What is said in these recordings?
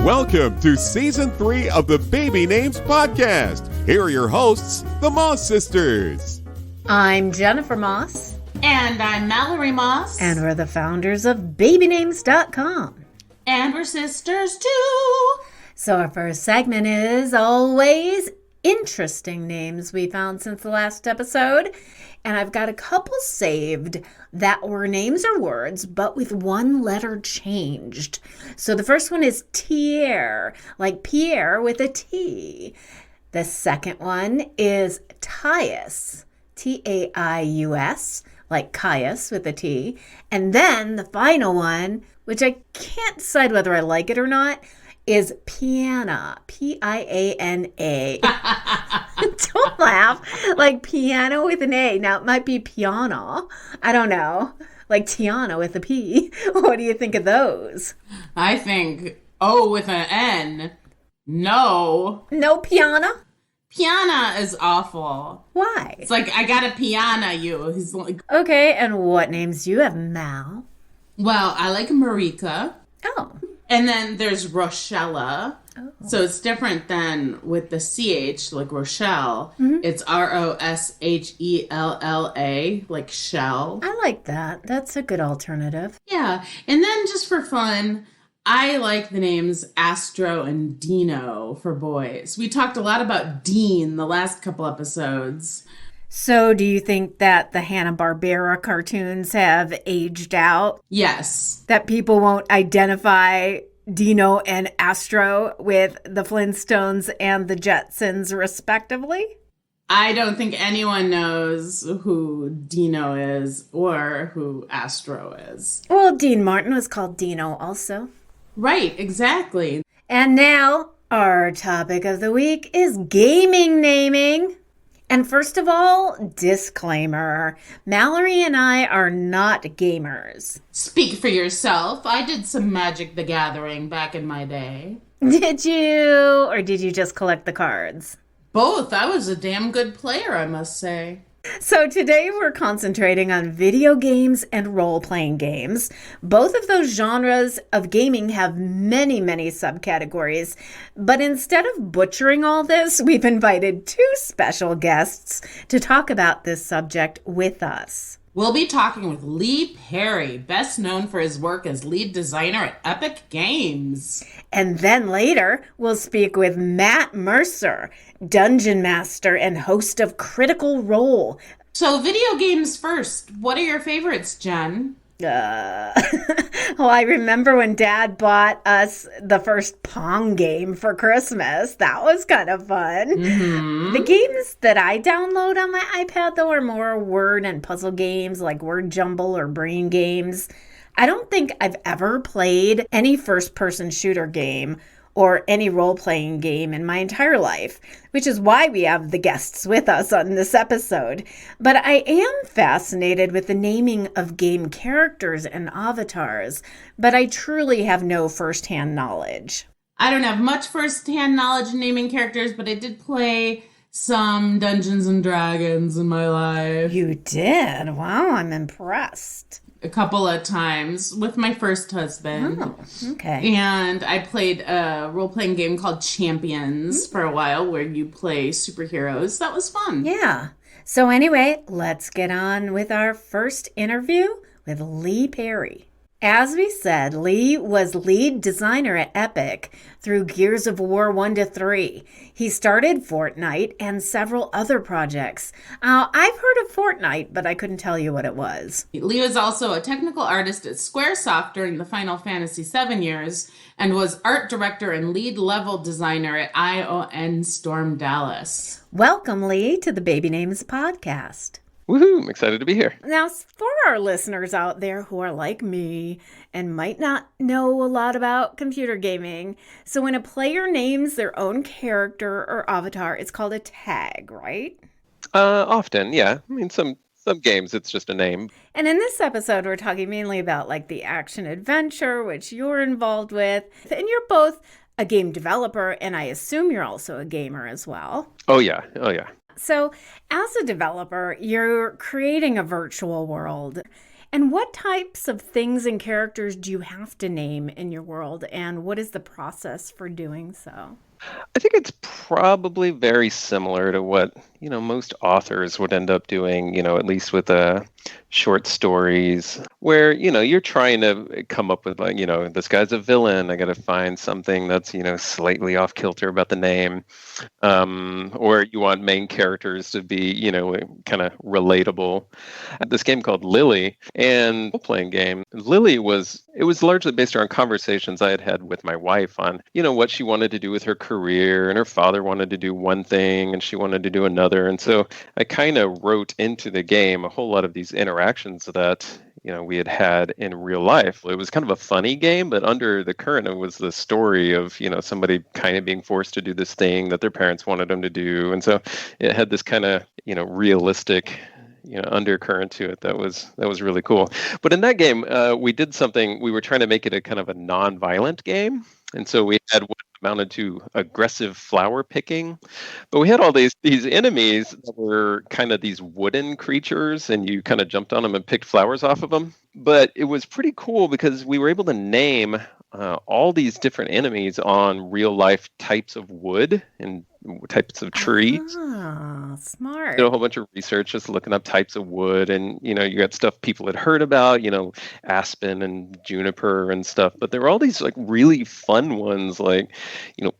Welcome to Season 3 of the Baby Names Podcast. Here are your hosts, the Moss Sisters. I'm Jennifer Moss. And I'm Mallory Moss. And we're the founders of BabyNames.com. And we're sisters too. So our first segment is always interesting names we found since the last episode. And I've got a couple saved that were names or words, but with one letter changed. So the first one is Tierre, like Pierre with a T. The second one is Taius, T-A-I-U-S, like Caius with a T. And then the final one, which I can't decide whether I like it or not, is Piana, P-I-A-N-A. Don't laugh. Like piano with an A. Now, it might be piano. I don't know. Like Tiana with a P. What do you think of those? I think O with an N. No. No piano? Piana is awful. Why? It's like, I got a piana you. He's like... Okay, and what names do you have, Mal? Well, I like Marika. Oh. And then there's Roshella. Oh. So it's different than with the CH, like Rochelle. Mm-hmm. It's R-O-S-H-E-L-L-A, like shell. I like that. That's a good alternative. Yeah. And then just for fun, I like the names Astro and Dino for boys. We talked a lot about Dean the last couple episodes. So do you think that the Hanna-Barbera cartoons have aged out? Yes. That people won't identify Dino and Astro with the Flintstones and the Jetsons, respectively? I don't think anyone knows who Dino is or who Astro is. Well, Dean Martin was called Dino also. Right, exactly. And now, our topic of the week is gaming naming. And first of all, disclaimer, Mallory and I are not gamers. Speak for yourself. I did some Magic the Gathering back in my day. Did you? Or did you just collect the cards? Both. I was a damn good player, I must say. So today we're concentrating on video games and role-playing games. Both of those genres of gaming have many, many subcategories. But instead of butchering all this, we've invited two special guests to talk about this subject with us. We'll be talking with Lee Perry, best known for his work as lead designer at Epic Games. And then later, we'll speak with Matt Mercer, dungeon master and host of Critical Role. So video games first. What are your favorites, Jen? Well, I remember when Dad bought us the first Pong game for Christmas. That was kind of fun. Mm-hmm. The games that I download on my iPad, though, are more word and puzzle games like Word Jumble or Brain Games. I don't think I've ever played any first-person shooter game or any role-playing game in my entire life, which is why we have the guests with us on this episode. But I am fascinated with the naming of game characters and avatars, but I truly have no first-hand knowledge. I don't have much first-hand knowledge in naming characters, but I did play some Dungeons and Dragons in my life. You did? Wow, I'm impressed. A couple of times with my first husband. Oh, okay. And I played a role-playing game called Champions for a while where you play superheroes. That was fun. Yeah. So anyway, let's get on with our first interview with Lee Perry. As we said, Lee was lead designer at Epic through Gears of War 1 to 3. He started Fortnite and several other projects. I've heard of Fortnite, but I couldn't tell you what it was. Lee was also a technical artist at Squaresoft during the Final Fantasy VII years and was art director and lead level designer at ION Storm Dallas. Welcome, Lee, to the Baby Names Podcast. Woohoo! I'm excited to be here. Now, for our listeners out there who are like me and might not know a lot about computer gaming, so when a player names their own character or avatar, it's called a tag, right? Often, yeah. I mean, some games, it's just a name. And in this episode, we're talking mainly about like the action adventure, which you're involved with. And you're both a game developer, and I assume you're also a gamer as well. Oh, yeah. So as a developer, you're creating a virtual world. And what types of things and characters do you have to name in your world, and what is the process for doing so? I think it's probably very similar to what, most authors would end up doing, at least with short stories where, you're trying to come up with, like, this guy's a villain. I got to find something that's, slightly off kilter about the name. Or you want main characters to be, kind of relatable. This game called Lily, and role-playing game, Lily it was largely based around conversations I had had with my wife on, what she wanted to do with her career, and her father wanted to do one thing and she wanted to do another. And so I kind of wrote into the game a whole lot of these interactions that we had in real life. It was kind of a funny game, but under the current, it was the story of, somebody kind of being forced to do this thing that their parents wanted them to do. And so it had this kind of, realistic, undercurrent to it that was really cool. But in that game, we did something. We were trying to make it a kind of a non-violent game. And so we had what amounted to aggressive flower picking. But we had all these enemies that were kind of these wooden creatures, and you kind of jumped on them and picked flowers off of them. But it was pretty cool because we were able to name all these different enemies on real life types of wood and types of trees. Smart. Did a whole bunch of research just looking up types of wood, and you got stuff people had heard about, aspen and juniper and stuff. But there were all these like really fun ones like,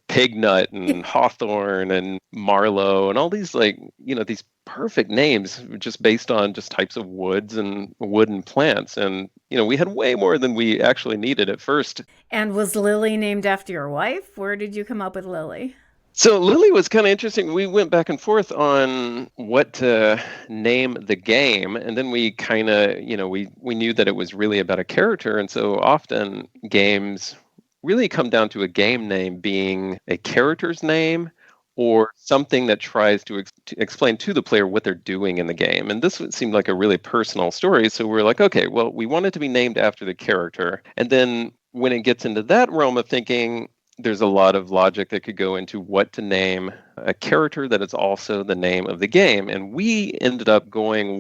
pig nut and hawthorn and marlow and all these like, these perfect names just based on just types of woods and wooden plants. And we had way more than we actually needed at first. And was Lily named after your wife? Where did you come up with Lily? So Lily was kind of interesting. We went back and forth on what to name the game, and then we kind of, we knew that it was really about a character, and so often games really come down to a game name being a character's name or something that tries to explain to the player what they're doing in the game. And this seemed like a really personal story, so we're like, okay, well, we want it to be named after the character. And then when it gets into that realm of thinking, there's a lot of logic that could go into what to name a character that is also the name of the game. And we ended up going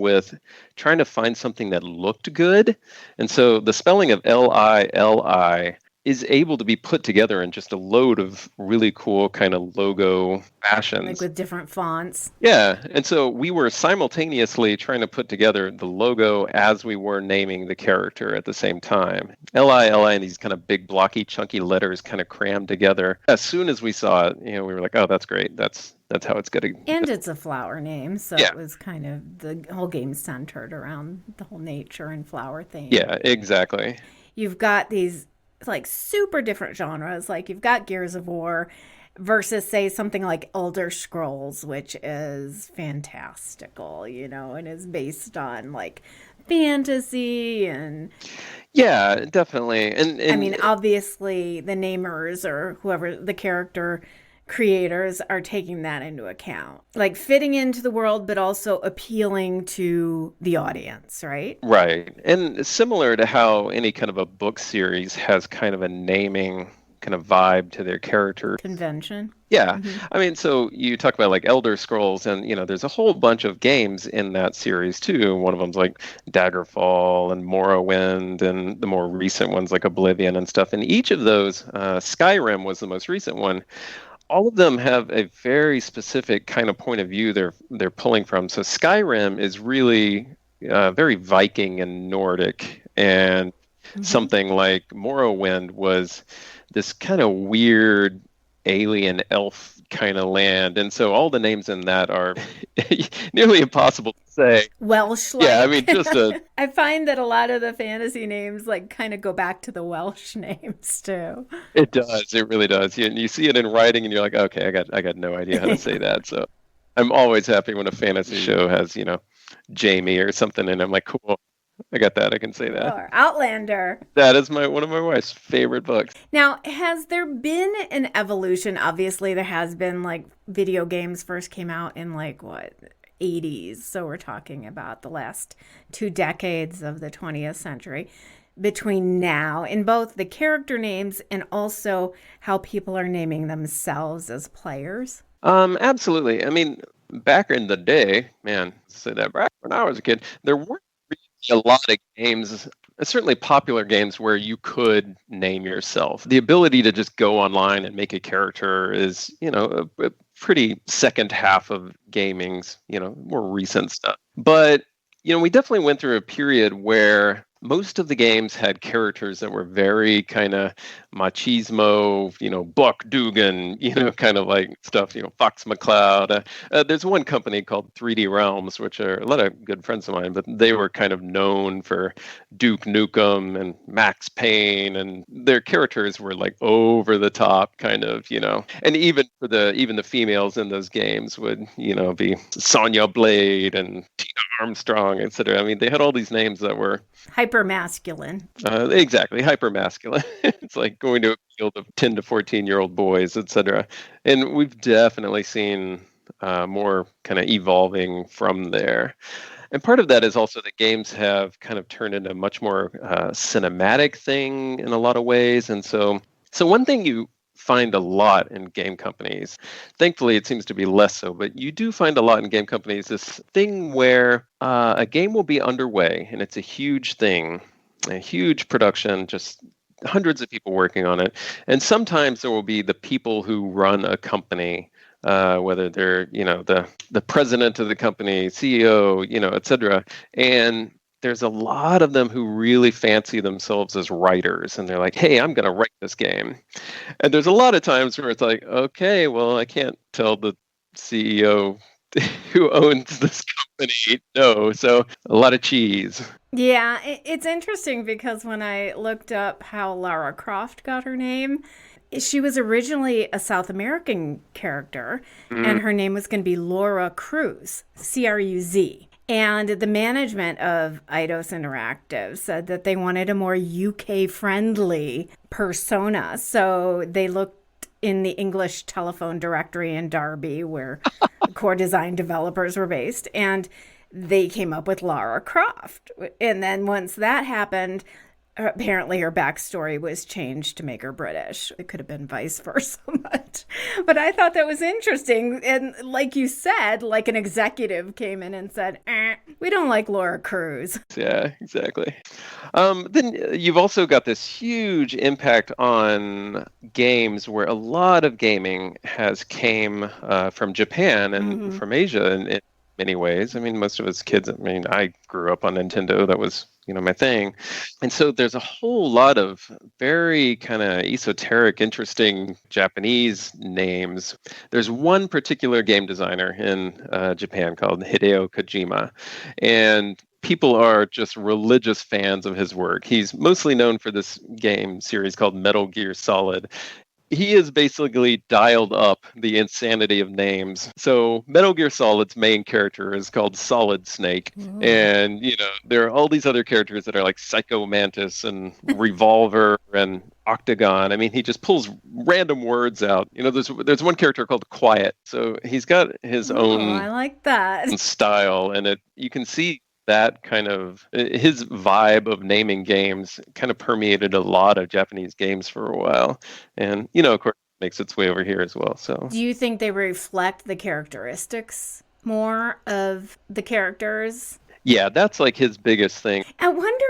trying to find something that looked good. And so the spelling of Lili is able to be put together in just a load of really cool kind of logo fashions. Like with different fonts. Yeah. And so we were simultaneously trying to put together the logo as we were naming the character at the same time. Lili, and these kind of big, blocky, chunky letters kind of crammed together. As soon as we saw it, we were like, oh, that's great. That's how it's going to. And it's a flower name, so yeah. It was kind of the whole game centered around the whole nature and flower thing. Yeah, exactly. You've got these like super different genres, like you've got Gears of War versus say something like Elder Scrolls, which is fantastical, and is based on like fantasy and yeah, definitely. And I mean, obviously the namers or whoever the character creators are taking that into account, like fitting into the world, but also appealing to the audience, right? Right. And similar to how any kind of a book series has kind of a naming kind of vibe to their character convention. Yeah. Mm-hmm. I mean, so you talk about like Elder Scrolls, and there's a whole bunch of games in that series too. One of them's like Daggerfall and Morrowind, and the more recent ones like Oblivion and stuff. And each of those, Skyrim was the most recent one. All of them have a very specific kind of point of view they're pulling from. So Skyrim is really very Viking and Nordic, and something like Morrowind was this kind of weird alien elf kind of land. And so all the names in that are nearly impossible to say. Welsh. Yeah, I mean, just I find that a lot of the fantasy names like kind of go back to the Welsh names too. It does. It really does. You see it in writing and you're like, okay, I got no idea how to say that. So I'm always happy when a fantasy show has, Jamie or something, and I'm like, cool. I got that. I can say that. Or Outlander. That is one of my wife's favorite books. Now, has there been an evolution? Obviously, there has been, like, video games first came out in, like, 80s. So we're talking about the last 2 decades of the 20th century. Between now, in both the character names and also how people are naming themselves as players? Absolutely. I mean, back in the day, man, say that back when I was a kid, there weren't a lot of games, certainly popular games, where you could name yourself. The ability to just go online and make a character is, a pretty second half of gaming's, more recent stuff. But, we definitely went through a period where most of the games had characters that were very kind of machismo, Buck Dugan, kind of like stuff, Fox McCloud. There's one company called 3D Realms, which are a lot of good friends of mine, but they were kind of known for Duke Nukem and Max Payne, and their characters were like over the top kind of, and even the females in those games would, be Sonya Blade and Tina Armstrong, etc. I mean, they had all these names that were hyper masculine. Exactly, hyper masculine. It's like going to a field of 10 to 14-year-old boys, etc. And we've definitely seen more kind of evolving from there. And part of that is also that games have kind of turned into a much more cinematic thing in a lot of ways. And so one thing you find a lot in game companies, thankfully it seems to be less so, but you do find a lot in game companies, this thing where a game will be underway and it's a huge thing, a huge production, just hundreds of people working on it. And sometimes there will be the people who run a company, whether they're, the president of the company, CEO, et cetera. And there's a lot of them who really fancy themselves as writers, and they're like, hey, I'm going to write this game. And there's a lot of times where it's like, okay, well, I can't tell the CEO who owns this company no. So a lot of cheese. Yeah, it's interesting because when I looked up how Lara Croft got her name, she was originally a South American character, and her name was going to be Laura Cruz, Cruz. And the management of Eidos Interactive said that they wanted a more UK-friendly persona. So they looked in the English telephone directory in Derby, where core design developers were based, and they came up with Lara Croft. And then once that happened, apparently her backstory was changed to make her British. It could have been vice versa. But I thought that was interesting. And like you said, like an executive came in and said, we don't like Laura Cruz. Yeah, exactly. Then you've also got this huge impact on games where a lot of gaming has came from Japan and from Asia in many ways. I mean, most of us kids, I grew up on Nintendo. That was my thing. And so there's a whole lot of very kind of esoteric, interesting Japanese names. There's one particular game designer in Japan called Hideo Kojima. And people are just religious fans of his work. He's mostly known for this game series called Metal Gear Solid. He has basically dialed up the insanity of names. So Metal Gear Solid's main character is called Solid Snake. And, there are all these other characters that are like Psycho Mantis and Revolver and Octagon. I mean, he just pulls random words out. There's one character called Quiet. So he's got his own I like that style, and you can see that kind of his vibe of naming games kind of permeated a lot of Japanese games for a while. And, of course, it makes its way over here as well. So do you think they reflect the characteristics more of the characters? Yeah, that's like his biggest thing. I wonder,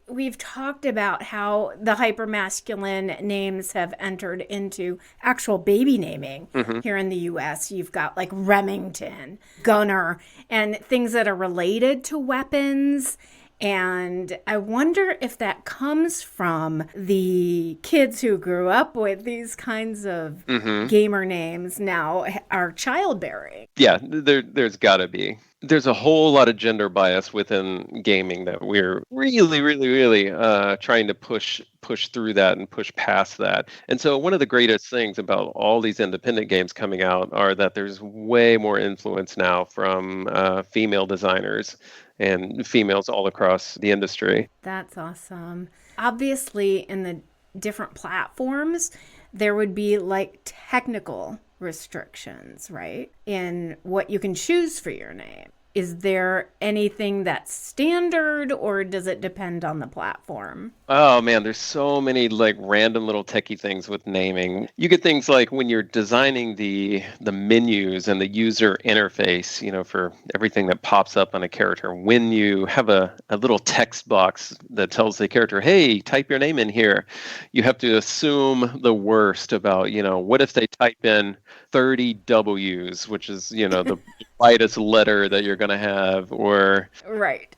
we've talked about how the hypermasculine names have entered into actual baby naming here in the US. You've got like Remington, Gunner, and things that are related to weapons. And I wonder if that comes from the kids who grew up with these kinds of gamer names now are childbearing. Yeah, there's got to be. There's a whole lot of gender bias within gaming that we're really, really, really trying to push through that and push past that. And so one of the greatest things about all these independent games coming out are that there's way more influence now from female designers and females all across the industry. That's awesome. Obviously, in the different platforms, there would be like technical restrictions, right? In what you can choose for your name. Is there anything that's standard, or does it depend on the platform? Oh man, there's so many like random little techie things with naming. You get things like when you're designing the menus and the user interface, for everything that pops up on a character. When you have a little text box that tells the character, "Hey, type your name in here," you have to assume the worst about, what if they type in 30 W's, which is, the lightest letter that you're going to have, or Right.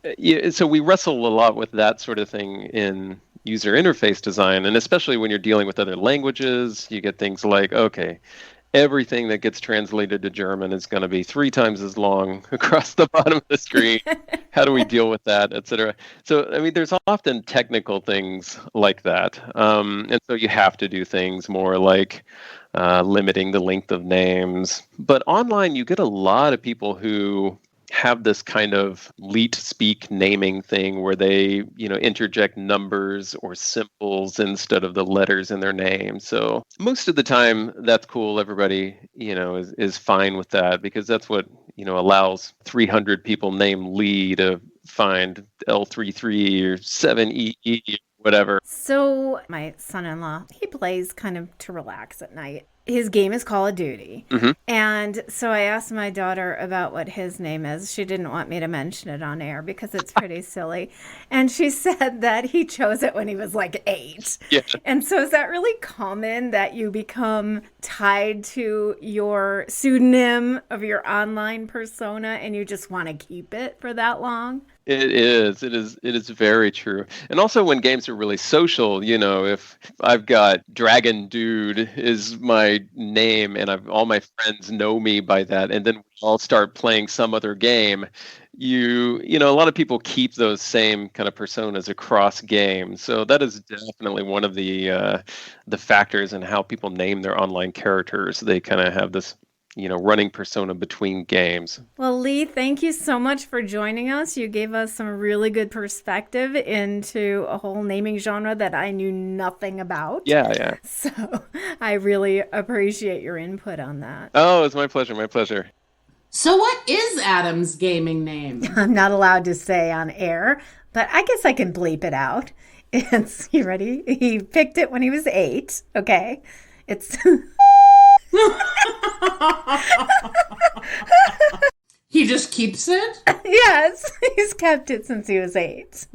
so we wrestle a lot with that sort of thing in user interface design, and especially when you're dealing with other languages, you get things like, okay, everything that gets translated to German is going to be 3 times as long across the bottom of the screen. How do we deal with that, etc.? So, there's often technical things like that, and so you have to do things more like limiting the length of names. But online, you get a lot of people who have this kind of leet speak naming thing where they, interject numbers or symbols instead of the letters in their name. So most of the time, that's cool. Everybody, is fine with that, because that's what, allows 300 people named Lee to find L33 or 7EE, whatever. So my son-in-law, he plays kind of to relax at night. His game is Call of Duty. Mm-hmm. And so I asked my daughter about what his name is. She didn't want me to mention it on air because it's pretty silly. And she said that he chose it when he was like 8. Yeah. And so is that really common that you become tied to your pseudonym of your online persona and you just want to keep it for that long? It is very true. And also when games are really social, if I've got Dragon Dude is my name and all my friends know me by that, and then we all start playing some other game, a lot of people keep those same kind of personas across games. So that is definitely one of the factors in how people name their online characters. They kind of have this running persona between games. Well, Lee, thank you so much for joining us. You gave us some really good perspective into a whole naming genre that I knew nothing about. Yeah. So I really appreciate your input on that. Oh, it's my pleasure. So what is Adam's gaming name? I'm not allowed to say on air, but I guess I can bleep it out. You ready? He picked it when he was 8. Okay. It's... He just keeps it? Yes, he's kept it since he was 8.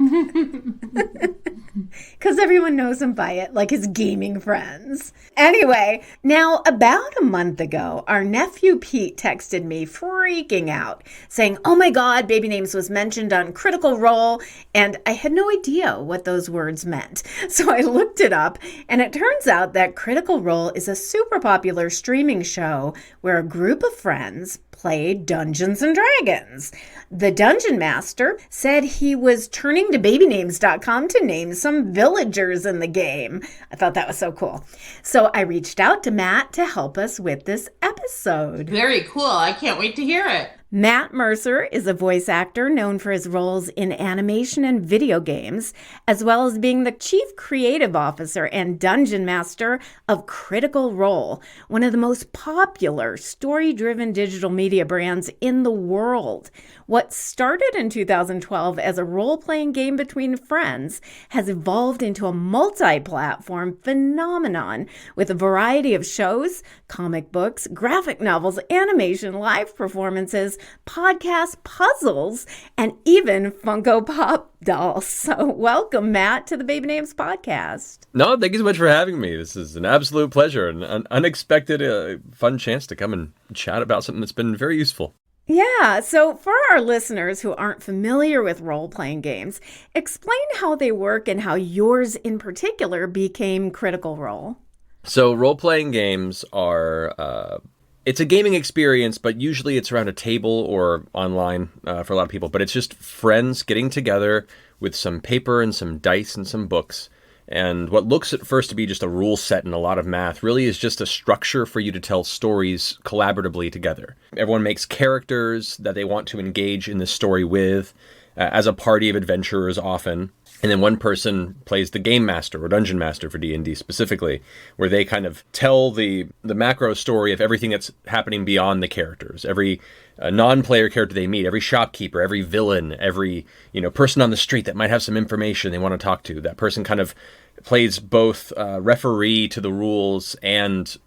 Because everyone knows him by it, like his gaming friends. Anyway, now about a month ago, our nephew Pete texted me freaking out, saying, "Oh my God, baby names was mentioned on Critical Role," and I had no idea what those words meant. So I looked it up, and it turns out that Critical Role is a super popular streaming show where a group of friends play Dungeons and Dragons. The Dungeon Master said he was turning to babynames.com to name some villagers in the game. I thought that was so cool. So I reached out to Matt to help us with this episode. Very cool. I can't wait to hear it. Matt Mercer is a voice actor known for his roles in animation and video games, as well as being the chief creative officer and dungeon master of Critical Role, one of the most popular story-driven digital media brands in the world. What started in 2012 as a role-playing game between friends has evolved into a multi-platform phenomenon with a variety of shows, comic books, graphic novels, animation, live performances, podcasts, puzzles, and even Funko Pop dolls. So welcome, Matt, to the Baby Names podcast. No, thank you so much for having me. This is an absolute pleasure and an unexpected fun chance to come and chat about something that's been very useful. Yeah, so for our listeners who aren't familiar with role-playing games, explain how they work and how yours in particular became Critical Role. So role-playing games are... it's a gaming experience, but usually it's around a table or online for a lot of people. But it's just friends getting together with some paper and some dice and some books. And what looks at first to be just a rule set and a lot of math really is just a structure for you to tell stories collaboratively together. Everyone makes characters that they want to engage in the story with. as a party of adventurers often. And then one person plays the game master or dungeon master for D&D specifically, where they kind of tell the macro story of everything that's happening beyond the characters. Every non-player character they meet, every shopkeeper, every villain, every person on the street that might have some information they want to talk to. That person kind of plays both referee to the rules and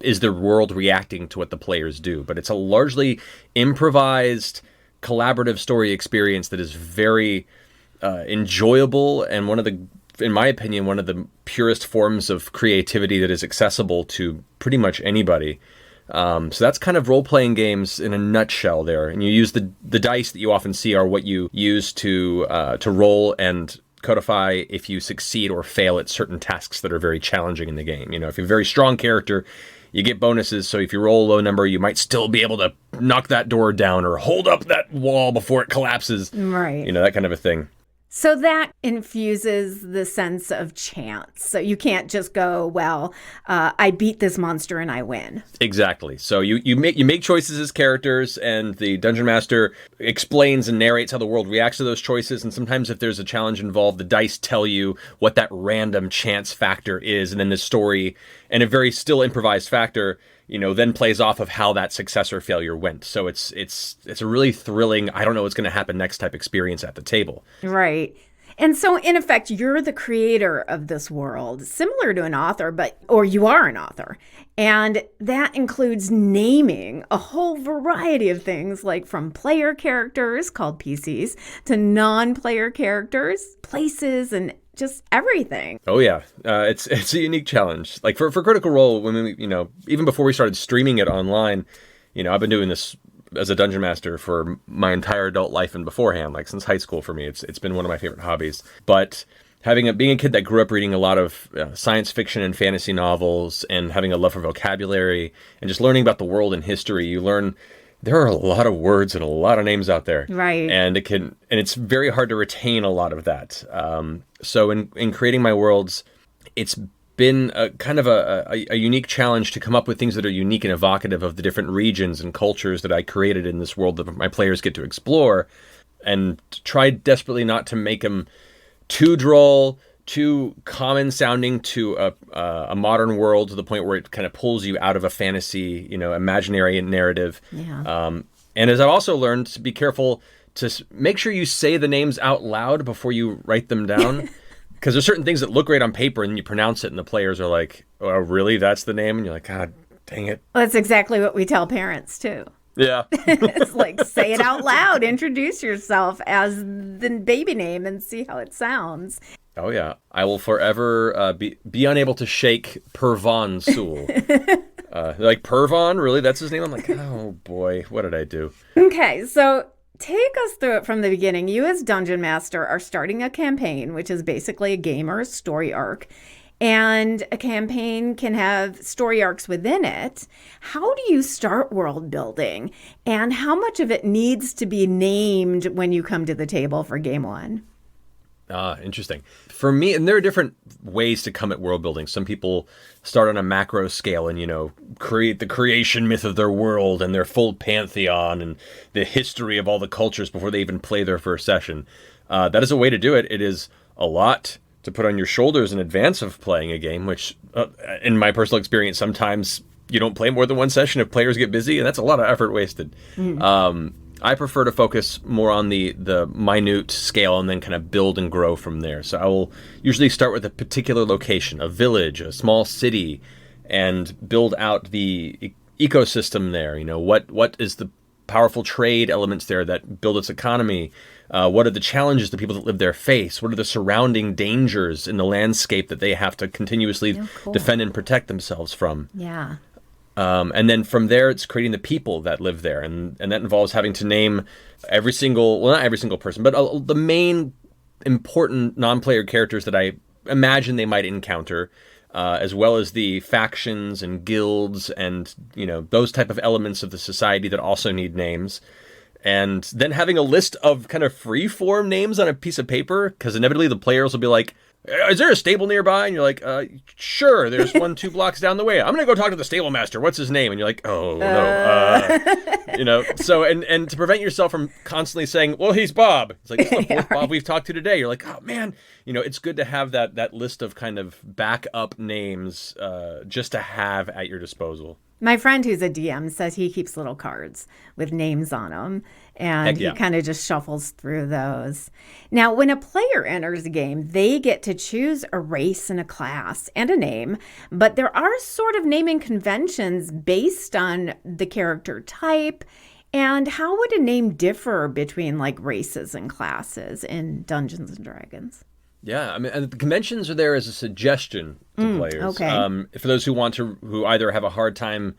is the world reacting to what the players do. But it's a largely improvised, collaborative story experience that is very enjoyable, and in my opinion, one of the purest forms of creativity that is accessible to pretty much anybody. So that's kind of role-playing games in a nutshell there. And you use the dice that you often see are what you use to roll and codify if you succeed or fail at certain tasks that are very challenging in the game. If you have a very strong character, you get bonuses. So if you roll a low number, you might still be able to knock that door down or hold up that wall before it collapses. Right. That kind of a thing. So that infuses the sense of chance. So you can't just go, well, I beat this monster and I win. Exactly. So you make choices as characters, and the dungeon master explains and narrates how the world reacts to those choices. And sometimes if there's a challenge involved, the dice tell you what that random chance factor is, and then the story, and a very still improvised factor, then plays off of how that success or failure went. So it's a really thrilling, I don't know what's going to happen next type experience at the table. Right. And so, in effect, you're the creator of this world, similar to an author, or you are an author. And that includes naming a whole variety of things, like from player characters, called PCs, to non-player characters, places, and just everything. Oh yeah, it's a unique challenge. Like for Critical Role, when we even before we started streaming it online, I've been doing this as a dungeon master for my entire adult life and beforehand, like since high school. For me, it's been one of my favorite hobbies. But being a kid that grew up reading a lot of science fiction and fantasy novels, and having a love for vocabulary and just learning about the world and history, you learn there are a lot of words and a lot of names out there. Right. And it's very hard to retain a lot of that. So in creating my worlds, it's been a kind of a unique challenge to come up with things that are unique and evocative of the different regions and cultures that I created in this world that my players get to explore, and try desperately not to make them too droll, too common sounding to a modern world, to the point where it kind of pulls you out of a fantasy, imaginary narrative. Yeah. And as I've also learned, to be careful to make sure you say the names out loud before you write them down. Because there's certain things that look great on paper, and you pronounce it, and the players are like, "Oh, really? That's the name?" And you're like, "God, dang it!" Well, that's exactly what we tell parents too. Yeah, it's like, say it out loud, introduce yourself as the baby name, and see how it sounds. Oh yeah, I will forever be unable to shake Purvon Soul. Like, Purvon, really? That's his name? I'm like, oh boy, what did I do? Okay, so take us through it from the beginning. You as Dungeon Master are starting a campaign, which is basically a game or a story arc. And a campaign can have story arcs within it. How do you start world building? And how much of it needs to be named when you come to the table for game one? Interesting. For me, and there are different ways to come at world building. Some people start on a macro scale and, create the creation myth of their world and their full pantheon and the history of all the cultures before they even play their first session. That is a way to do it. It is a lot to put on your shoulders in advance of playing a game, which, in my personal experience, sometimes you don't play more than one session if players get busy, and that's a lot of effort wasted. Mm. I prefer to focus more on the minute scale and then kind of build and grow from there. So I will usually start with a particular location, a village, a small city, and build out the ecosystem there. What is the powerful trade elements there that build its economy? What are the challenges the people that live there face? What are the surrounding dangers in the landscape that they have to continuously defend and protect themselves from? Yeah. And then from there, it's creating the people that live there. And that involves having to name not every single person, but the main important non-player characters that I imagine they might encounter, as well as the factions and guilds and, those type of elements of the society that also need names. and then having a list of kind of free-form names on a piece of paper, because inevitably the players will be like, is there a stable nearby? And you're like, sure, there's 2 blocks down the way. I'm going to go talk to the stable master. What's his name? And you're like, oh, no. So, and to prevent yourself from constantly saying, well, he's Bob. It's like, it's the fourth Bob we've talked to today. You're like, oh, man. It's good to have that list of kind of backup names just to have at your disposal. My friend who's a DM says he keeps little cards with names on them, and he kind of just shuffles through those. Now, when a player enters a game, they get to choose a race and a class and a name, but there are sort of naming conventions based on the character type. And how would a name differ between like races and classes in Dungeons and Dragons? Yeah, I mean, and the conventions are there as a suggestion to players. Okay. For those who either have a hard time,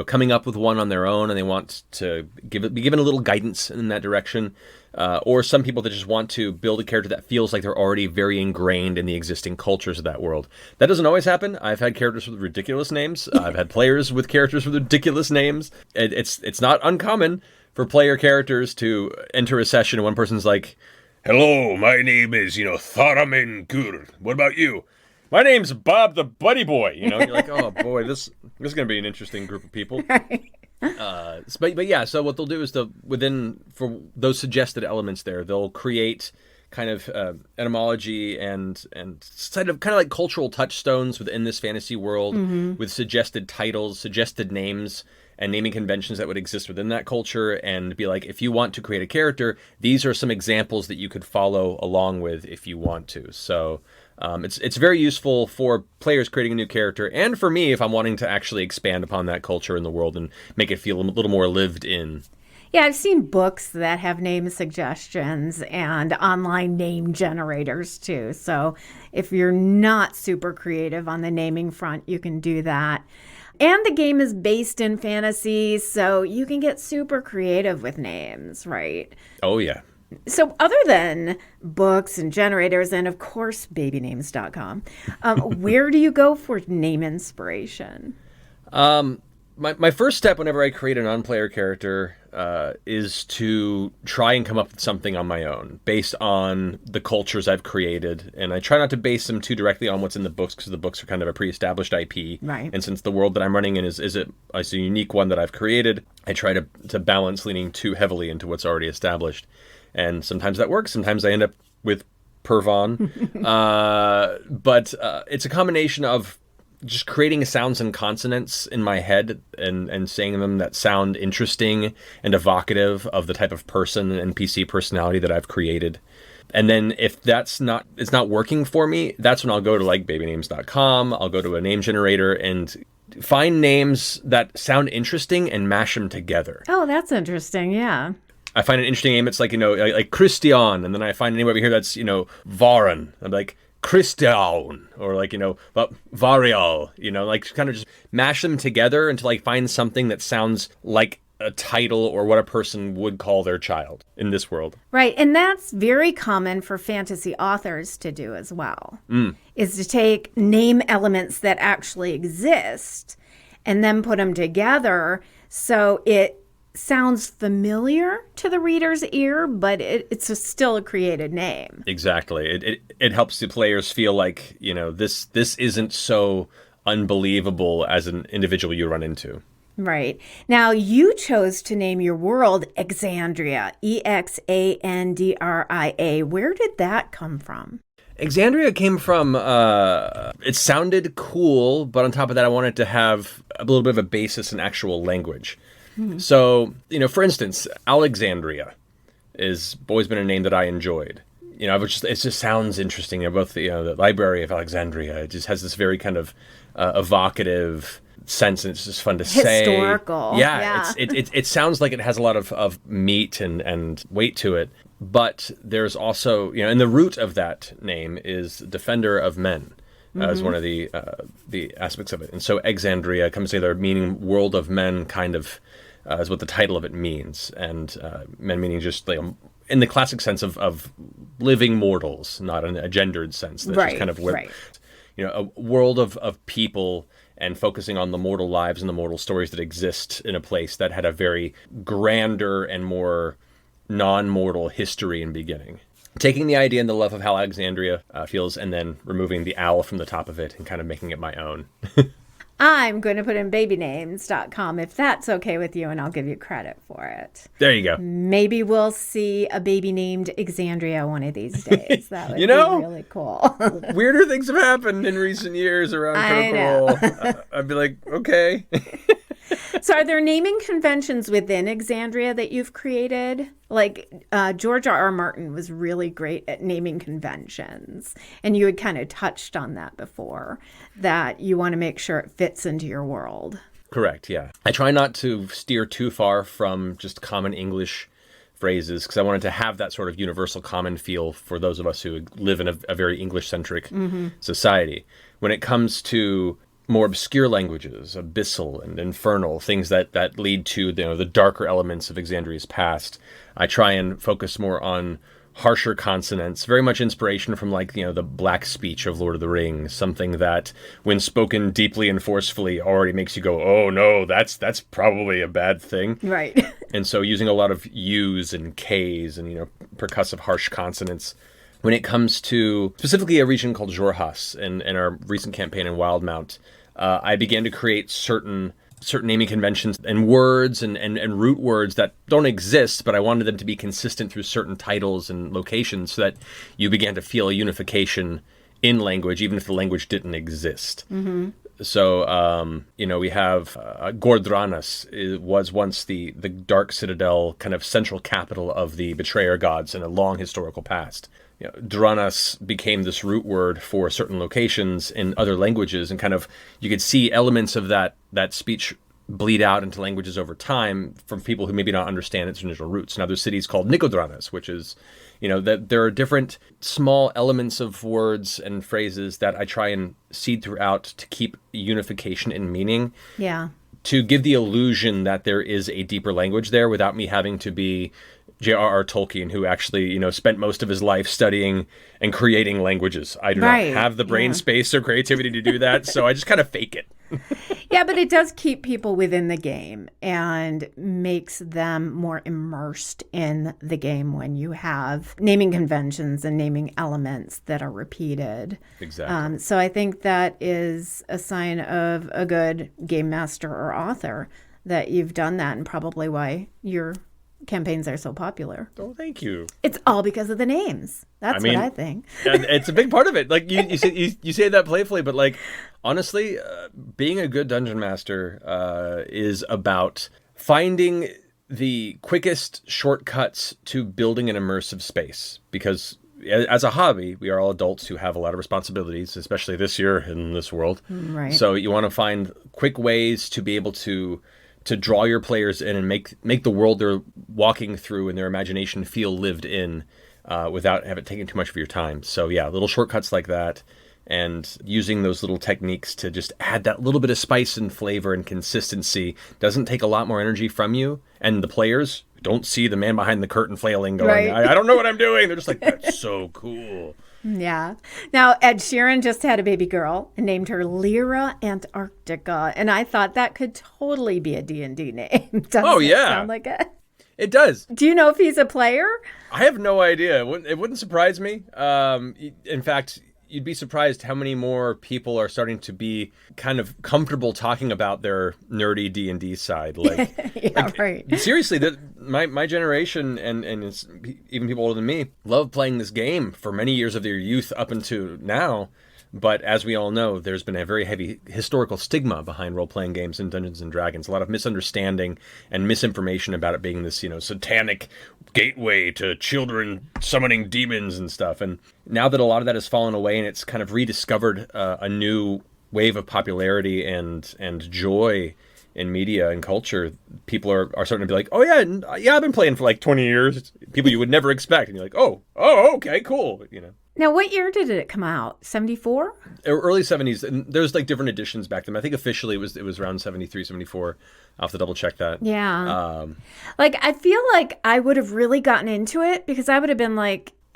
coming up with one on their own, and they want to be given a little guidance in that direction, or some people that just want to build a character that feels like they're already very ingrained in the existing cultures of that world. That doesn't always happen. I've had characters with ridiculous names. I've had players with characters with ridiculous names. It's not uncommon for player characters to enter a session and one person's like, hello, my name is, Tharamin Gur. What about you? My name's Bob the Buddy Boy. You're like, oh boy, this is going to be an interesting group of people. But yeah, so what they'll do is for those suggested elements there, they'll create kind of etymology and kind of like cultural touchstones within this fantasy world with suggested titles, suggested names, and naming conventions that would exist within that culture, and be like, if you want to create a character, these are some examples that you could follow along with if you want to. So it's very useful for players creating a new character, and for me if I'm wanting to actually expand upon that culture in the world and make it feel a little more lived in. Yeah, I've seen books that have name suggestions and online name generators too. So if you're not super creative on the naming front, you can do that. And the game is based in fantasy, so you can get super creative with names, right? Oh, yeah. So other than books and generators and, of course, babynames.com, where do you go for name inspiration? My first step whenever I create a non-player character is to try and come up with something on my own based on the cultures I've created. And I try not to base them too directly on what's in the books, because the books are kind of a pre-established IP. Right. And since the world that I'm running in is a unique one that I've created, I try to balance leaning too heavily into what's already established. And sometimes that works. Sometimes I end up with Purvon. But it's a combination of just creating sounds and consonants in my head and saying them that sound interesting and evocative of the type of person and NPC personality that I've created. And then if it's not working for me, that's when I'll go to like babynames.com. I'll go to a name generator and find names that sound interesting and mash them together. Oh, that's interesting. Yeah. I find an interesting name. It's like, like Christian. And then I find a name over here that's, Varen. I'm like, Christian, or like, Varial, like kind of just mash them together until I find something that sounds like a title or what a person would call their child in this world. Right. And that's very common for fantasy authors to do as well, is to take name elements that actually exist and then put them together so it sounds familiar to the reader's ear, but it's still a created name. Exactly. It helps the players feel like, this isn't so unbelievable as an individual you run into. Right. Now, you chose to name your world Exandria, Exandria. Where did that come from? Exandria came from, it sounded cool, but on top of that, I wanted to have a little bit of a basis in actual language. So, for instance, Alexandria is always been a name that I enjoyed. It just sounds interesting. Both the Library of Alexandria, it just has this very kind of evocative sense, and it's just fun to say. Historical. Yeah. It sounds like it has a lot of meat and weight to it. But there's also, and the root of that name is Defender of Men. As one of the aspects of it. And so Exandria comes together, meaning world of men, kind of is what the title of it means. And men meaning just like, in the classic sense of living mortals, not in a gendered sense. That's just kind of where, a world of people and focusing on the mortal lives and the mortal stories that exist in a place that had a very grander and more non-mortal history and beginning. Taking the idea and the love of how Exandria feels, and then removing the owl from the top of it and kind of making it my own. I'm going to put in babynames.com if that's okay with you, and I'll give you credit for it. There you go. Maybe we'll see a baby named Exandria one of these days. That would be really cool. Weirder things have happened in recent years around Critical Role. I'd be like, okay. So are there naming conventions within Exandria that you've created? Like George R.R. Martin was really great at naming conventions. And you had kind of touched on that before, that you want to make sure it fits into your world. Correct, yeah. I try not to steer too far from just common English phrases, because I wanted to have that sort of universal common feel for those of us who live in a very English-centric society. When it comes to more obscure languages, abyssal and infernal, things that lead to the darker elements of Exandria's past, I try and focus more on harsher consonants, very much inspiration from the black speech of Lord of the Rings, something that when spoken deeply and forcefully already makes you go, oh no, that's probably a bad thing. Right. And so using a lot of U's and K's and percussive harsh consonants. When it comes to specifically a region called Jorhas in our recent campaign in Wildmount, I began to create certain naming conventions and words and root words that don't exist, but I wanted them to be consistent through certain titles and locations so that you began to feel a unification in language, even if the language didn't exist. Mm-hmm. So, we have Gordranas. It was once the Dark Citadel kind of central capital of the Betrayer gods in a long historical past. Dranas became this root word for certain locations in other languages, and kind of you could see elements of that speech bleed out into languages over time from people who maybe not understand its original roots. Now, there's cities called Nicodranas, which is, that there are different small elements of words and phrases that I try and seed throughout to keep unification in meaning. Yeah. To give the illusion that there is a deeper language there without me having to be J.R.R. Tolkien, who actually, spent most of his life studying and creating languages. I do not have the brain space or creativity to do that, so I just kind of fake it. Yeah, but it does keep people within the game and makes them more immersed in the game when you have naming conventions and naming elements that are repeated. Exactly. So I think that is a sign of a good game master or author, that you've done that, and probably why your campaigns are so popular. Oh, thank you. It's all because of the names. That's what I think. And it's a big part of it. Like you say that playfully, but honestly, being a good dungeon master is about finding the quickest shortcuts to building an immersive space. Because as a hobby, we are all adults who have a lot of responsibilities, especially this year in this world. Right. So you want to find quick ways to be able to draw your players in and make the world they're walking through and their imagination feel lived in without having taken too much of your time. So yeah, little shortcuts like that, and using those little techniques to just add that little bit of spice and flavor and consistency doesn't take a lot more energy from you. And the players don't see the man behind the curtain flailing going, right. I don't know what I'm doing. They're just like, that's so cool. Yeah. Now, Ed Sheeran just had a baby girl and named her Lyra Antarctica, and I thought that could totally be a D&D name. Doesn't it sound like it? It does. Do you know if he's a player? I have no idea. It wouldn't surprise me. In fact, you'd be surprised how many more people are starting to be kind of comfortable talking about their nerdy D&D side. Right. Seriously, my generation and it's even people older than me love playing this game for many years of their youth up until now. But as we all know, there's been a very heavy historical stigma behind role-playing games in Dungeons & Dragons. A lot of misunderstanding and misinformation about it being this, satanic gateway to children summoning demons and stuff. And now that a lot of that has fallen away and it's kind of rediscovered a new wave of popularity and joy in media and culture, people are starting to be like, oh yeah, I've been playing for 20 years. People you would never expect. And you're like, oh, okay, cool, Now, what year did it come out? 74? Early 70s. And there's different editions back then. I think officially it was around 73, 74. I'll have to double check that. Yeah. I feel like I would have really gotten into it because I would have been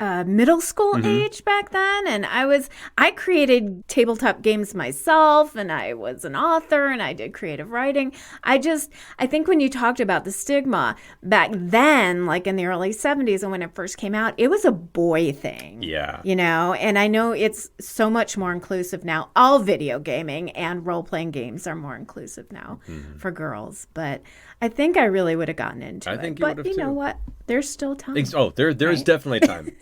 middle school age back then, and I created tabletop games myself, and I was an author, and I did creative writing. I think when you talked about the stigma back then, like in the early 70s and when it first came out, it was a boy thing. Yeah. And I know it's so much more inclusive now. All video gaming and role-playing games are more inclusive now for girls, but I think I really would have gotten into it. I think you would have, but you know too. what? There's still time. There's definitely time.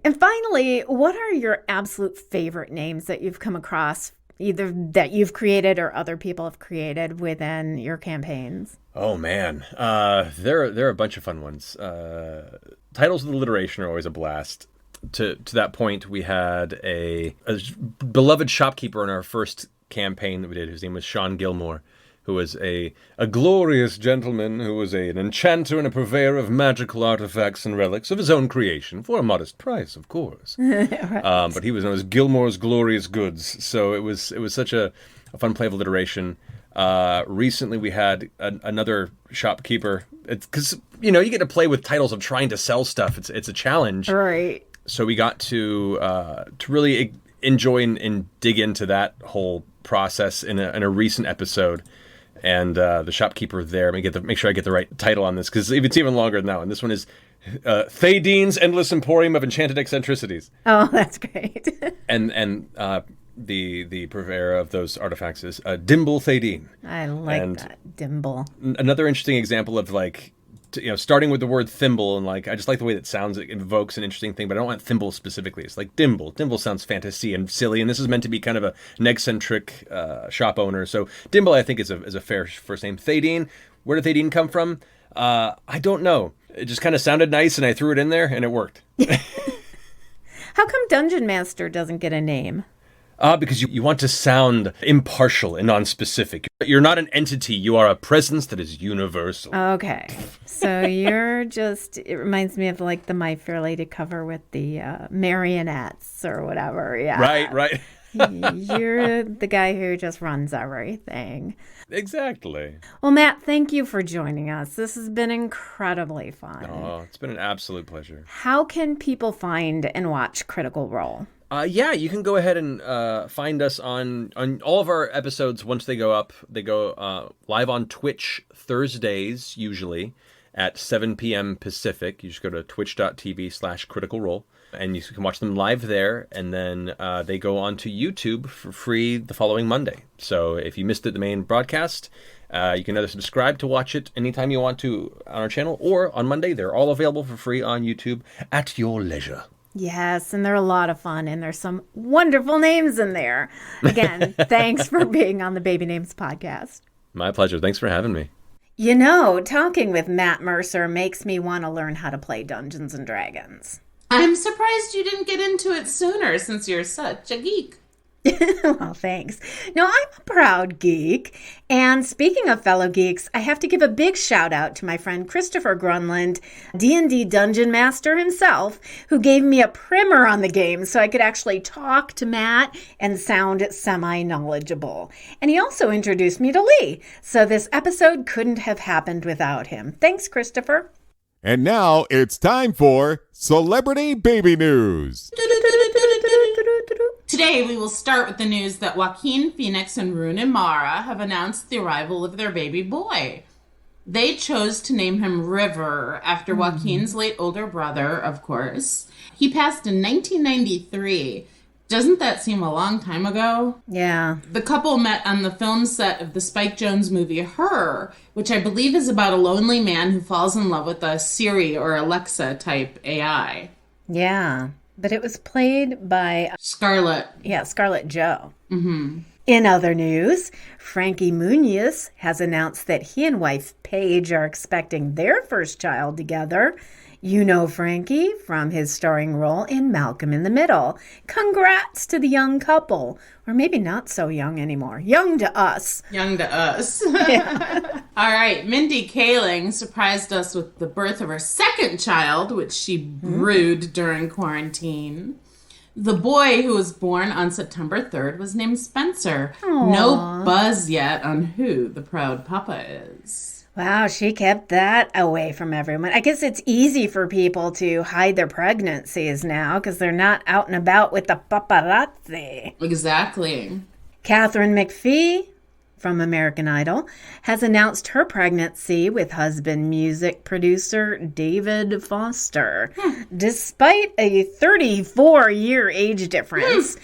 And finally, what are your absolute favorite names that you've come across, either that you've created or other people have created within your campaigns? Oh, man. There are a bunch of fun ones. Titles of alliteration are always a blast. To that point, we had a beloved shopkeeper in our first campaign that we did, whose name was Sean Gilmore, who was a glorious gentleman who was an enchanter and a purveyor of magical artifacts and relics of his own creation, for a modest price, of course. Right. But he was known as Gilmore's Glorious Goods, so it was such a fun play of alliteration. Recently, we had another shopkeeper. It's because you get to play with titles of trying to sell stuff. It's a challenge, Right. So we got to really enjoy and dig into that whole process in a recent episode. And the shopkeeper there, make sure I get the right title on this, because it's even longer than that one. This one is Thaydeen's Endless Emporium of Enchanted Eccentricities. Oh, that's great. And the purveyor of those artifacts is Dimble Thaydeen. I like that, Dimble. Another interesting example of starting with the word thimble, and I just like the way that sounds. It evokes an interesting thing, but I don't want thimble specifically. It's like Dimble. Dimble sounds fantasy and silly, and this is meant to be kind of an eccentric shop owner. So Dimble, I think, is a fair first name. Thaydeen, where did Thaydeen come from? I don't know. It just kind of sounded nice, and I threw it in there, and it worked. How come Dungeon Master doesn't get a name? Because you want to sound impartial and non-specific. You're not an entity. You are a presence that is universal. Okay. So it reminds me of the My Fair Lady cover with the marionettes or whatever. Yeah. Right. You're the guy who just runs everything. Exactly. Well, Matt, thank you for joining us. This has been incredibly fun. Oh, it's been an absolute pleasure. How can people find and watch Critical Role? You can go ahead and find us on all of our episodes. Once they go up, they go live on Twitch Thursdays, usually at 7 p.m. Pacific. You just go to twitch.tv/Critical Role, and you can watch them live there. And then they go onto YouTube for free the following Monday. So if you missed the main broadcast, you can either subscribe to watch it anytime you want to on our channel, or on Monday. They're all available for free on YouTube at your leisure. Yes, and they're a lot of fun, and there's some wonderful names in there. Again, thanks for being on the Baby Names podcast. My pleasure. Thanks for having me. Talking with Matt Mercer makes me want to learn how to play Dungeons and Dragons. I'm surprised you didn't get into it sooner, since you're such a geek. Well, thanks. No, I'm a proud geek. And speaking of fellow geeks, I have to give a big shout out to my friend Christopher Gronlund, D&D Dungeon Master himself, who gave me a primer on the game so I could actually talk to Matt and sound semi-knowledgeable. And he also introduced me to Lee, so this episode couldn't have happened without him. Thanks, Christopher. And now it's time for Celebrity Baby News. Today, we will start with the news that Joaquin Phoenix and Rooney Mara have announced the arrival of their baby boy. They chose to name him River after Joaquin's late older brother, of course. He passed in 1993. Doesn't that seem a long time ago? Yeah. The couple met on the film set of the Spike Jonze movie Her, which I believe is about a lonely man who falls in love with a Siri or Alexa type AI. Yeah. But it was played by Scarlett. Yeah, Scarlett Joe. Mm-hmm. In other news, Frankie Muniz has announced that he and wife Paige are expecting their first child together. You know Frankie from his starring role in Malcolm in the Middle. Congrats to the young couple. Or maybe not so young anymore. Young to us. Young to us. Yeah. All right, Mindy Kaling surprised us with the birth of her second child, which she brewed during quarantine. The boy who was born on September 3rd was named Spencer. Aww. No buzz yet on who the proud papa is. Wow, she kept that away from everyone. I guess it's easy for people to hide their pregnancies now because they're not out and about with the paparazzi. Exactly. Catherine Mcphee from American Idol has announced her pregnancy with husband music producer David Foster. Despite a 34-year age difference,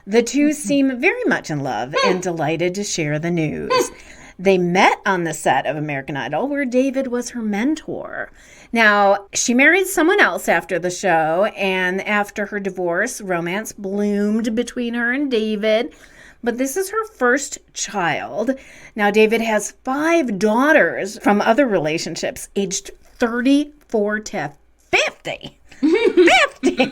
the two seem very much in love and delighted to share the news. They met on the set of American Idol, where David was her mentor. Now, she married someone else after the show, and after her divorce, romance bloomed between her and David. But this is her first child. Now, David has 5 daughters from other relationships, aged 34 to 50. 50!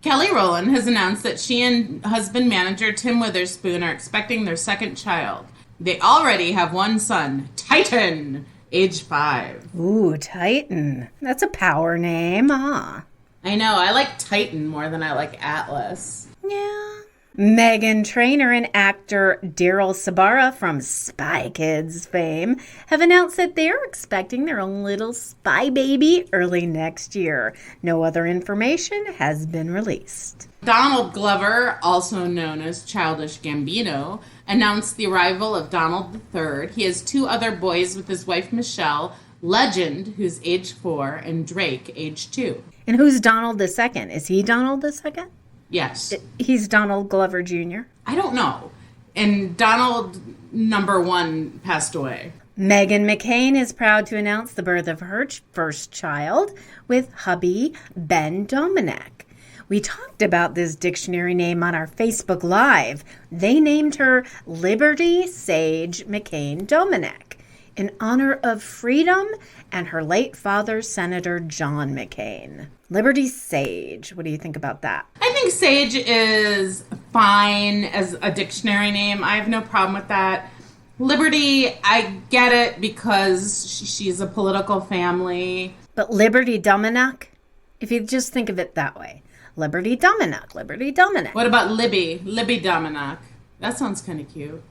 Kelly Rowland has announced that she and husband manager Tim Witherspoon are expecting their second child. They already have one son, Titan, age 5. Ooh, Titan. That's a power name, huh? I know, I like Titan more than I like Atlas. Yeah. Meghan Trainor and actor Daryl Sabara from Spy Kids fame have announced that they are expecting their own little spy baby early next year. No other information has been released. Donald Glover, also known as Childish Gambino, announced the arrival of Donald III. He has 2 other boys with his wife Michelle, Legend, who's age 4, and Drake, age 2. And who's Donald II? Is he Donald II? Yes. He's Donald Glover Jr. I don't know. And Donald number 1 passed away. Meghan McCain is proud to announce the birth of her first child with hubby Ben Dominic. We talked about this dictionary name on our Facebook Live. They named her Liberty Sage McCain Dominic in honor of freedom and her late father, Senator John McCain. Liberty Sage. What do you think about that? I think Sage is fine as a dictionary name. I have no problem with that. Liberty, I get it because she's a political family. But Liberty Dominic, if you just think of it that way. Liberty Dominic, Liberty Dominic. What about Libby? Libby Dominic. That sounds kind of cute.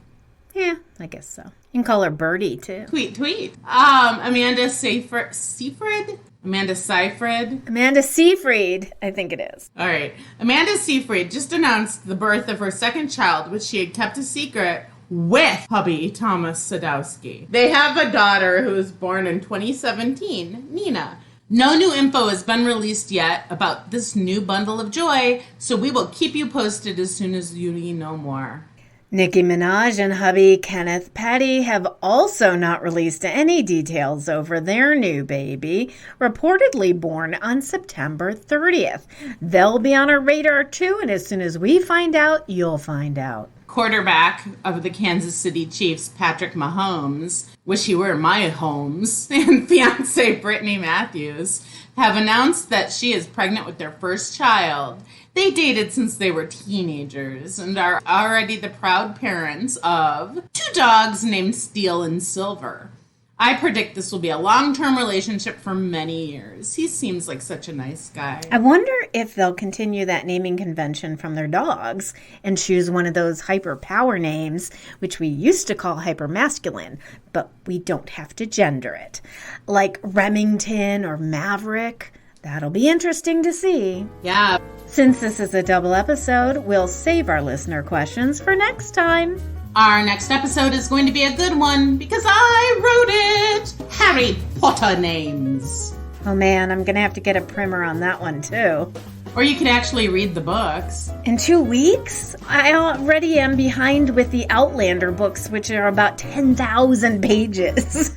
Yeah, I guess so. You can call her Birdie, too. Tweet. Amanda Seyfried? Amanda Seyfried? Amanda Seyfried, I think it is. All right. Amanda Seyfried just announced the birth of her second child, which she had kept a secret with hubby Thomas Sadowski. They have a daughter who was born in 2017, Nina. No new info has been released yet about this new bundle of joy, so we will keep you posted as soon as you know more. Nicki Minaj and hubby Kenneth Petty have also not released any details over their new baby, reportedly born on September 30th. They'll be on our radar too, and as soon as we find out, you'll find out. Quarterback of the Kansas City Chiefs, Patrick Mahomes, wish he were my Holmes, and fiancée Brittany Matthews have announced that she is pregnant with their first child. They dated since they were teenagers and are already the proud parents of 2 dogs named Steel and Silver. I predict this will be a long-term relationship for many years. He seems like such a nice guy. I wonder if they'll continue that naming convention from their dogs and choose one of those hyper-power names, which we used to call hyper-masculine, but we don't have to gender it. Like Remington or Maverick. That'll be interesting to see. Yeah. Since this is a double episode, we'll save our listener questions for next time. Our next episode is going to be a good one because I wrote it! Harry Potter names. Oh man, I'm gonna have to get a primer on that one too. Or you can actually read the books. In 2 weeks? I already am behind with the Outlander books, which are about 10,000 pages.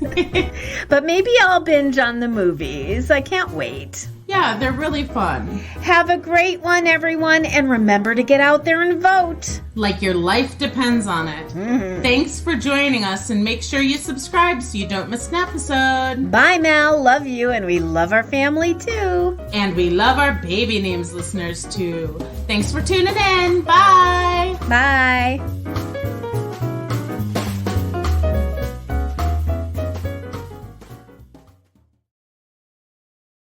But maybe I'll binge on the movies. I can't wait. Yeah, they're really fun. Have a great one, everyone, and remember to get out there and vote. Like your life depends on it. Mm-hmm. Thanks for joining us, and make sure you subscribe so you don't miss an episode. Bye, Mal. Love you, and we love our family, too. And we love our baby names listeners, too. Thanks for tuning in. Bye. Bye.